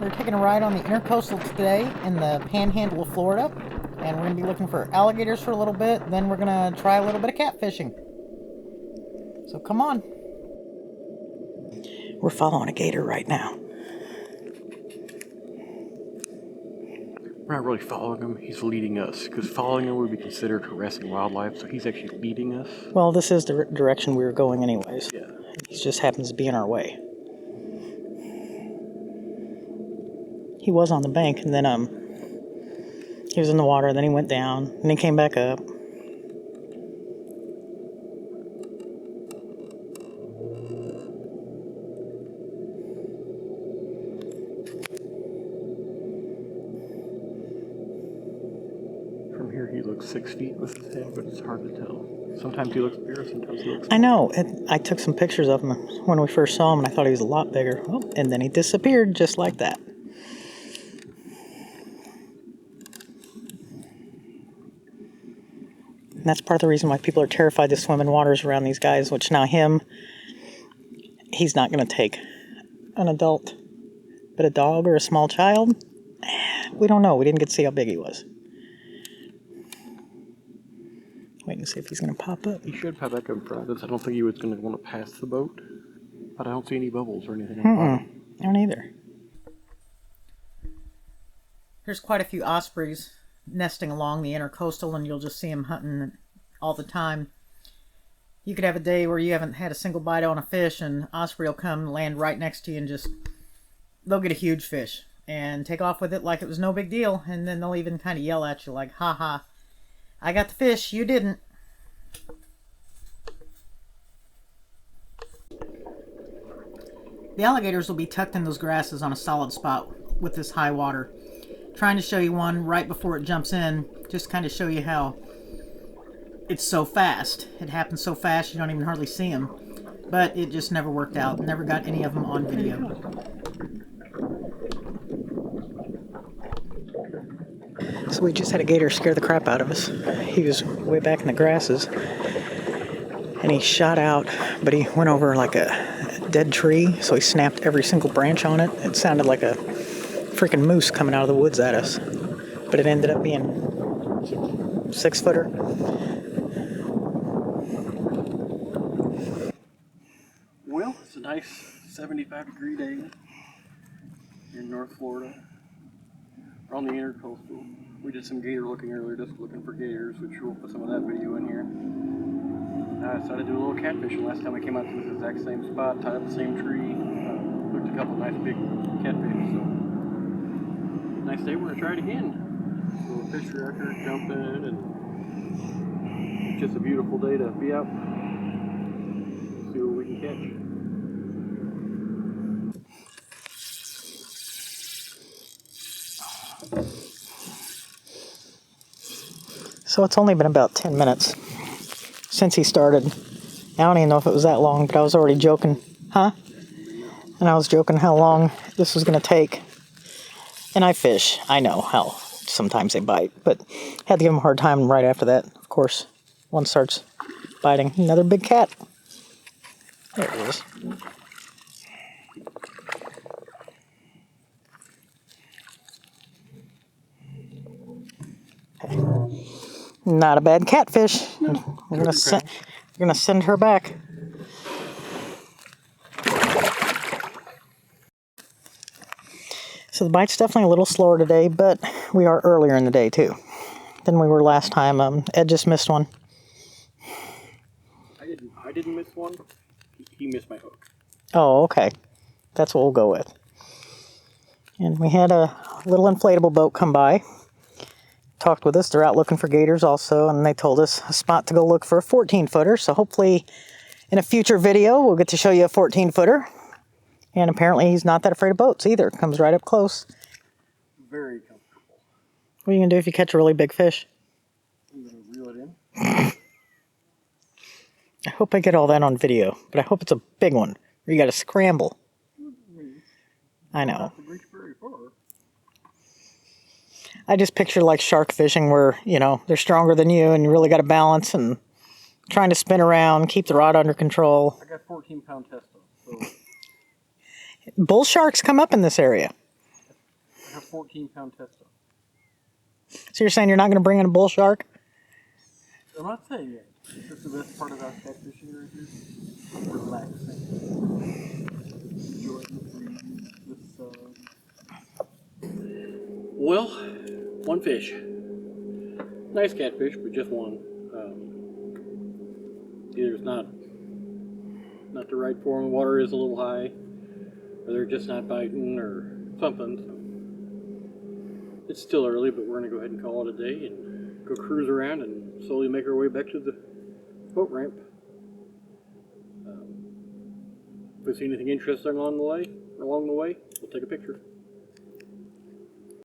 We're taking a ride on the Intercoastal today in the panhandle of Florida, and we're going to be looking for alligators for a little bit, then we're going to try a little bit of catfishing. So come on. We're following a gator right now. We're not really following him, he's leading us, because following him would be considered harassing wildlife, so he's actually leading us. Well, this is the direction we were going anyways. Yeah. He just happens to be in our way. He was on the bank, and then he was in the water, then he went down, and he came back up. From here he looks 6 feet with his head, but it's hard to tell. Sometimes he looks bigger, sometimes he looks I know. I took some pictures of him when we first saw him, and I thought he was a lot bigger. Oh, and then he disappeared just like that. And that's part of the reason why people are terrified to swim in waters around these guys, which now he's not going to take an adult. But a dog or a small child, we don't know. We didn't get to see how big he was. Wait and see if he's going to pop up. He should pop back up in front of us. I don't think he was going to want to pass the boat, but I don't see any bubbles or anything on the bottom. I don't either. There's quite a few ospreys nesting along the Intercoastal, and you'll just see them hunting all the time. You could have a day where you haven't had a single bite on a fish, and osprey will come land right next to you and they'll get a huge fish and take off with it like it was no big deal, and then they'll even kind of yell at you like, ha ha, I got the fish, you didn't. The alligators will be tucked in those grasses on a solid spot with this high water. Trying to show you one right before it jumps in, just kind of show you how it's so fast. It happens so fast you don't even hardly see them. But it just never worked out. Never got any of them on video. So we just had a gator scare the crap out of us. He was way back in the grasses, and he shot out, but he went over like a dead tree, so he snapped every single branch on it. It sounded like a freaking moose coming out of the woods at us, but it ended up being 6-footer. Well, it's a nice 75-degree day here in North Florida. We're on the Intercoastal. We did some gator looking earlier, just looking for gators, which we'll put some of that video in here. I decided to do a little catfishing. Last time I came out to this exact same spot, tied up the same tree, hooked a couple nice big catfish. So nice day, we're gonna try it again. A little fish record, jumping, and it's just a beautiful day to be out. See what we can catch. So it's only been about 10 minutes since he started. I don't even know if it was that long, but I was already joking. Huh? And I was joking how long this was going to take. And I fish. I know how sometimes they bite, but had to give him a hard time right after that. Of course, one starts biting. Another big cat. There it is. Okay. Not a bad catfish. No, we're gonna send her back. So the bite's definitely a little slower today, but we are earlier in the day too than we were last time. Ed just missed one. I didn't miss one. He missed my hook. Oh, okay. That's what we'll go with. And we had a little inflatable boat come by. Talked with us. They're out looking for gators also, and they told us a spot to go look for a 14-footer. So hopefully in a future video we'll get to show you a 14-footer. And apparently he's not that afraid of boats either. Comes right up close. Very comfortable. What are you going to do if you catch a really big fish? I'm going to reel it in. I hope I get all that on video, but I hope it's a big one where you got to scramble. I know. Not to reach very far. I just picture like shark fishing where, they're stronger than you and you really got to balance and trying to spin around, keep the rod under control. I got 14-pound testo, so Bull sharks come up in this area. that's a 14-pound testo. So you're saying you're not going to bring in a bull shark? I'm not saying it. It's just the best part about catfishing right here. Relaxing. Enjoying the breeze, the sun. Well, one fish. Nice catfish, but just one. Either it's not the right form, the water is a little high, or they're just not biting, or something. So it's still early, but we're going to go ahead and call it a day and go cruise around and slowly make our way back to the boat ramp. If we see anything interesting along the way, we'll take a picture.